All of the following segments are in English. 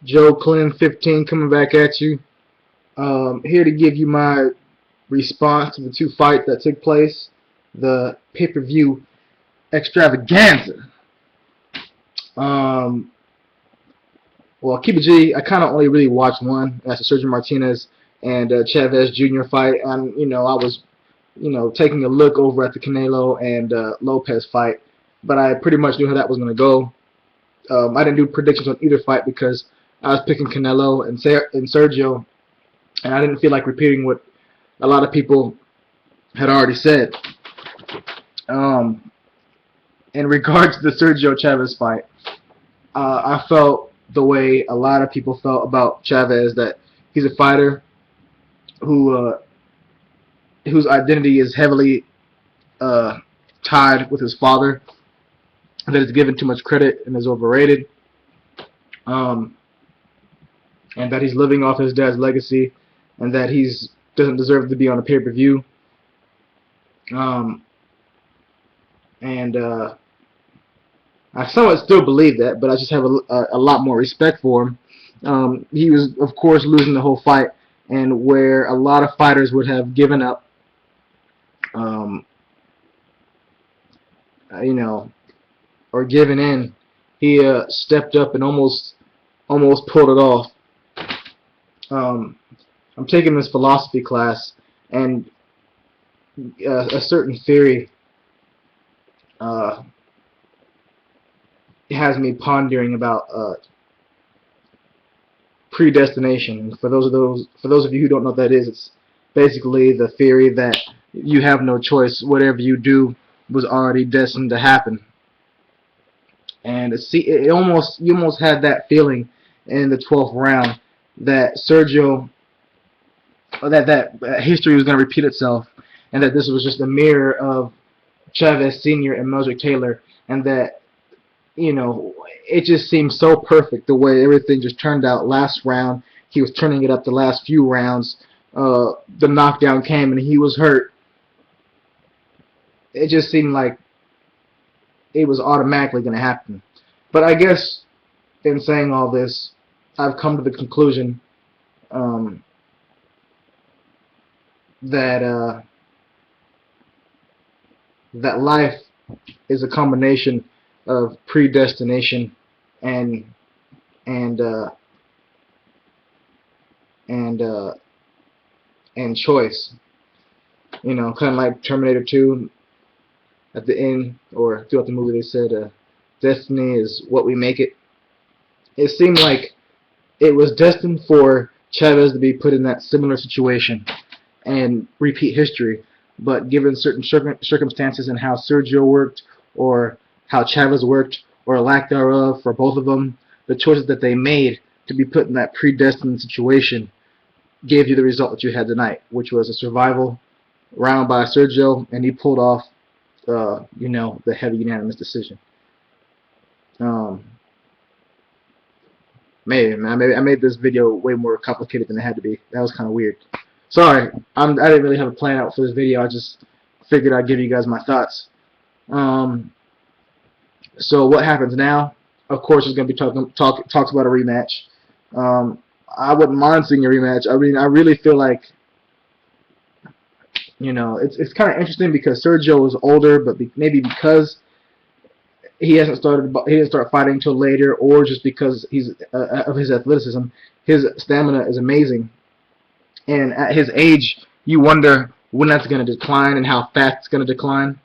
Joe Clem 15 coming back at you. Here to give you my response to the two fights that took place. The pay-per-view extravaganza. Um, well, keep it G. I kind of only really watched one. That's the Sergio Martinez and Chavez Jr. fight. And I was taking a look over at the Canelo and Lopez fight, but I pretty much knew how that was going to go. I didn't do predictions on either fight because I was picking Canelo and Sergio, and I didn't feel like repeating what a lot of people had already said. Um, in regards to the Sergio Chavez fight, I felt the way a lot of people felt about Chavez, that he's a fighter who whose identity is heavily tied with his father, that is given too much credit and is overrated, um, and that he's living off his dad's legacy, and that he's doesn't deserve to be on a pay-per-view. Um, and I somewhat still believe that, but I just have a lot more respect for him. He was, of course, losing the whole fight, and where a lot of fighters would have given up, um, you know, or given in, he stepped up and almost pulled it off. Um, I'm taking this philosophy class, and a certain theory uh, has me pondering about predestination. And for those of you who don't know what that is, it's basically the theory that you have no choice. Whatever you do was already destined to happen. And you almost had that feeling in the 12th round that Sergio, that history was going to repeat itself, and that this was just a mirror of Chavez Sr. and Meldrick Taylor, and that it just seemed so perfect the way everything just turned out last round. He was turning it up the last few rounds. The knockdown came and he was hurt. It just seemed like it was automatically going to happen. But I guess in saying all this, I've come to the conclusion that that life is a combination of predestination and and uh, and uh, and choice. Kind of like Terminator 2. At the end, or throughout the movie, they said, "Destiny is what we make it." It seemed like it was destined for Chavez to be put in that similar situation and repeat history. But given certain circumstances and how Sergio worked, or how Chavez worked, or lack thereof for both of them, the choices that they made to be put in that predestined situation gave you the result that you had tonight, which was a survival round by Sergio, and he pulled off, the heavy unanimous decision. Um, Maybe, man. Maybe I made this video way more complicated than it had to be. That was kind of weird. Sorry, I didn't really have a plan out for this video. I just figured I'd give you guys my thoughts. So what happens now? Of course, it's going to be talks about a rematch. I wouldn't mind seeing a rematch. I mean, I really feel like, it's kind of interesting because Sergio is older, but maybe because he didn't start fighting until later, or just because he's of his athleticism, his stamina is amazing. And at his age, you wonder when that's going to decline and how fast it's going to decline,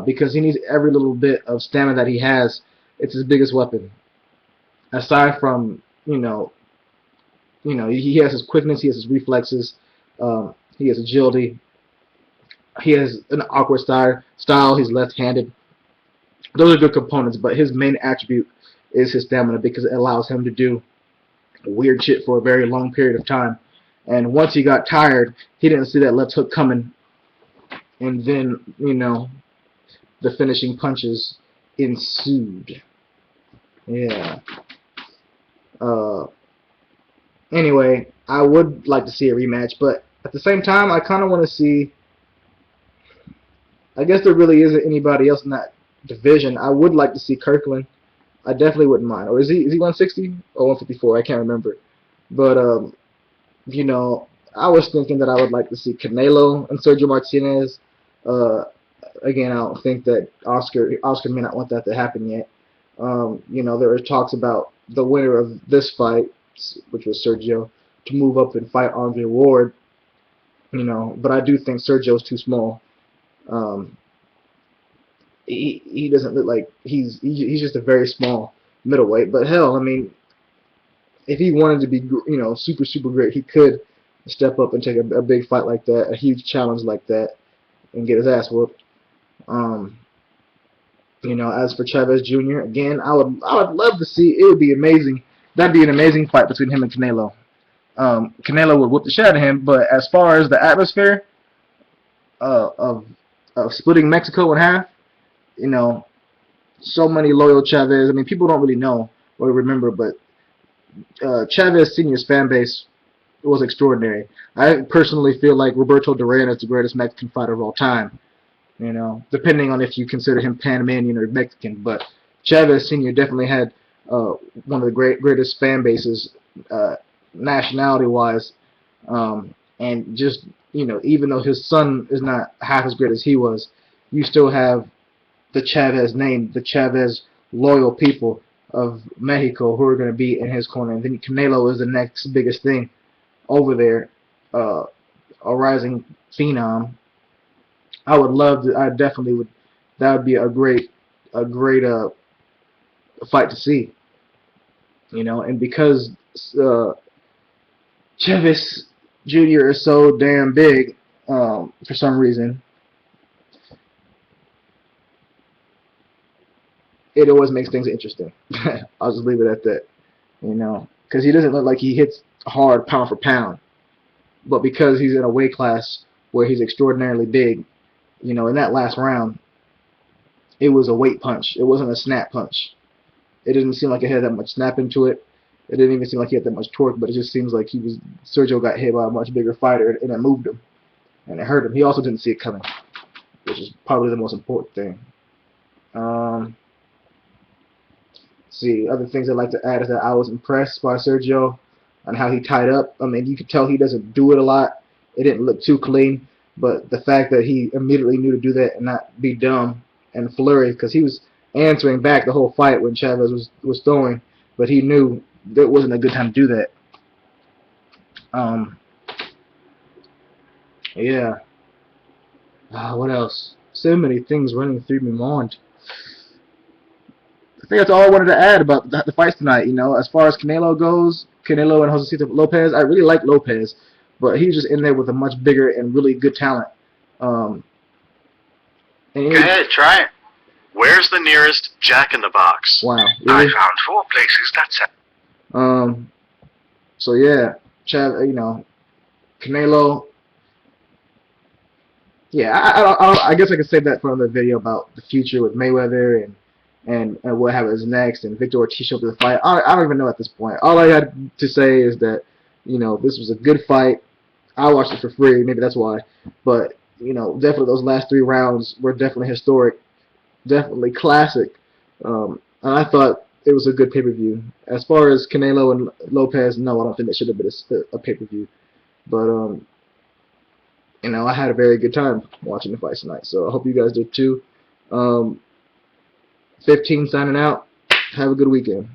because he needs every little bit of stamina that he has. It's his biggest weapon. Aside from, he has his quickness, he has his reflexes, he has agility, he has an awkward style. He's left-handed. Those are good components, but his main attribute is his stamina, because it allows him to do weird shit for a very long period of time. And once he got tired, he didn't see that left hook coming, and then, the finishing punches ensued. Yeah. Anyway, I would like to see a rematch, but at the same time, I kind of want to see. I guess there really isn't anybody else in that division. I would like to see Kirkland. I definitely wouldn't mind. Or is he 160 or 154? I can't remember. But you know, I was thinking that I would like to see Canelo and Sergio Martinez. Uh, Again, I don't think that Oscar may not want that to happen yet. You know, there were talks about the winner of this fight, which was Sergio, to move up and fight Andre Ward. You know, but I do think Sergio's too small. Um, he doesn't look like he's just a very small middleweight. But hell, I mean, if he wanted to be, you know, super great, he could step up and take a big fight like that, a huge challenge like that, and get his ass whooped. Um, you know, as for Chavez Jr., again, I would love to see. It would be amazing. That'd be an amazing fight between him and Canelo. Canelo would whoop the shit out of him, but as far as the atmosphere uh, of of splitting Mexico in half, you know, so many loyal Chavez. I mean, people don't really know or remember, but Chavez Senior's fan base was extraordinary. I personally feel like Roberto Duran is the greatest Mexican fighter of all time. You know, depending on if you consider him Panamanian or Mexican, but Chavez Senior definitely had one of the greatest fan bases, nationality-wise, and just, you know, even though his son is not half as great as he was, you still have the Chavez name, the Chavez loyal people of Mexico who are going to be in his corner. And then Canelo is the next biggest thing over there, a rising phenom. I would love to. I definitely would. That would be a great fight to see. You know, and because uh, Chavez Jr. is so damn big, for some reason, it always makes things interesting. I'll just leave it at that. You know, because he doesn't look like he hits hard pound for pound, but because he's in a weight class where he's extraordinarily big, you know, in that last round, it was a weight punch. It wasn't a snap punch. It didn't seem like it had that much snap into it. It didn't even seem like he had that much torque, but it just seems like Sergio got hit by a much bigger fighter, and it moved him, and it hurt him. He also didn't see it coming, which is probably the most important thing. Um, see, other things I'd like to add is that I was impressed by Sergio on how he tied up. I mean, you could tell he doesn't do it a lot. It didn't look too clean, but the fact that he immediately knew to do that and not be dumb and flurry, because he was answering back the whole fight when Chavez was throwing, but he knew that wasn't a good time to do that. Um, yeah. What else? So many things running through my mind. I think that's all I wanted to add about the fights tonight. You know, as far as Canelo goes, Canelo and Josecito Lopez, I really like Lopez, but he's just in there with a much bigger and really good talent. Um, Go ahead, try it. Where's the nearest Jack in the Box? Wow. Really? I found 4 places. That's it. So yeah, you know, Canelo. Yeah, I guess I could save that for another video about the future with Mayweather and what happens next, and Victor Ortiz show up to the fight. I don't even know at this point. All I had to say is that, you know, this was a good fight. I watched it for free, maybe that's why. But, you know, definitely those last 3 rounds were definitely historic, definitely classic. And I thought it was a good pay-per-view. As far as Canelo and Lopez, no, I don't think that should have been a pay-per-view. But, you know, I had a very good time watching the fight tonight. So I hope you guys did too. 15 signing out. Have a good weekend.